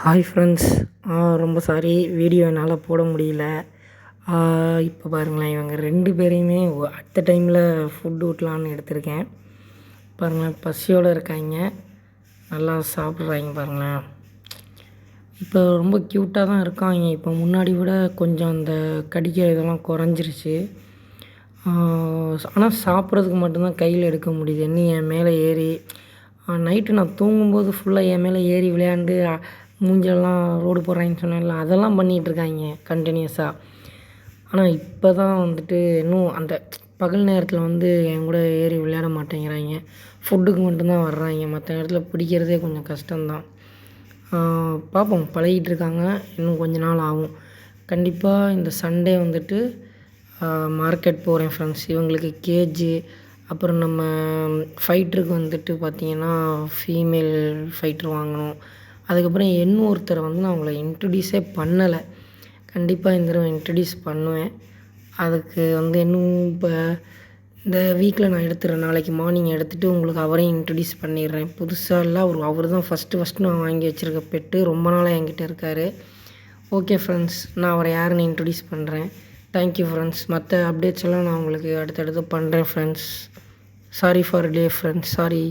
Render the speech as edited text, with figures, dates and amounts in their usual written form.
Hi friends. ரொம்ப sorry video என்னால் போட முடியல. இப்போ பாருங்களேன், இவங்க 2 பேரையுமே அட் த டைமில் ஃபுட் ஊட்டலான்னு எடுத்திருக்கேன். பாருங்களேன், பசியோடு இருக்காங்க, நல்லா சாப்பிட்றாங்க பாருங்களேன். இப்போ ரொம்ப க்யூட்டாக தான் இருக்காங்க. இப்போ முன்னாடி விட கொஞ்சம் அந்த கடிக்கிற இதெல்லாம் குறைஞ்சிருச்சு. ஆனால் சாப்பிட்றதுக்கு மட்டும்தான் கையில் எடுக்க முடியுது. இன்னும் என் மேலே ஏறி நைட்டு நான் தூங்கும்போது ஃபுல்லாக என் மேலே ஏறி விளையாண்டு மூஞ்செல்லாம் ரோடு போடுறாங்கன்னு சொன்னேன்ல, அதெல்லாம் பண்ணிகிட்ருக்காங்க கண்டினியூஸாக. ஆனால் இப்போ தான் வந்துட்டு இன்னும் அந்த பகல் நேரத்தில் வந்து என் கூட ஏறி விளையாட மாட்டேங்கிறாங்க. ஃபுட்டுக்கு மட்டும்தான் வர்றாங்க. மற்ற நேரத்தில் பிடிக்கிறதே கொஞ்சம் கஷ்டம்தான். பார்ப்போம், பழகிட்டுருக்காங்க. இன்னும் கொஞ்ச நாள் ஆகும். கண்டிப்பாக இந்த சண்டே வந்துட்டு மார்க்கெட் போகிறேன் ஃப்ரெண்ட்ஸ். இவங்களுக்கு கேஜு, அப்புறம் நம்ம ஃபைட்டருக்கு வந்துட்டு பார்த்திங்கன்னா ஃபீமேல் ஃபைட்ரு வாங்கணும். அதுக்கப்புறம் இன்னொருத்தரை வந்து நான் அவங்கள இன்ட்ரடியூஸே பண்ணலை. கண்டிப்பாக இந்த தடவை இன்ட்ரடியூஸ் பண்ணுவேன். அதுக்கு வந்து இன்னும் இப்போ இந்த வீக்கில் நான் எடுத்துடுறேன். நாளைக்கு மார்னிங் எடுத்துகிட்டு உங்களுக்கு அவரையும் இன்ட்ரடியூஸ் பண்ணிடுறேன். புதுசாக இல்லை, அவர் தான் ஃபஸ்ட்டு நான் வாங்கி வச்சுருக்க பெட்டு. ரொம்ப நாளாக என்கிட்ட இருக்கார். ஓகே ஃப்ரெண்ட்ஸ், நான் அவரை யாருன்னு இன்ட்ரடியூஸ் பண்ணுறேன். Thank you friends. மற்ற அப்டேட்ஸ் எல்லாம் நான் உங்களுக்கு அடுத்தடுத்து பண்ணுறேன் friends. Sorry for day friends, sorry.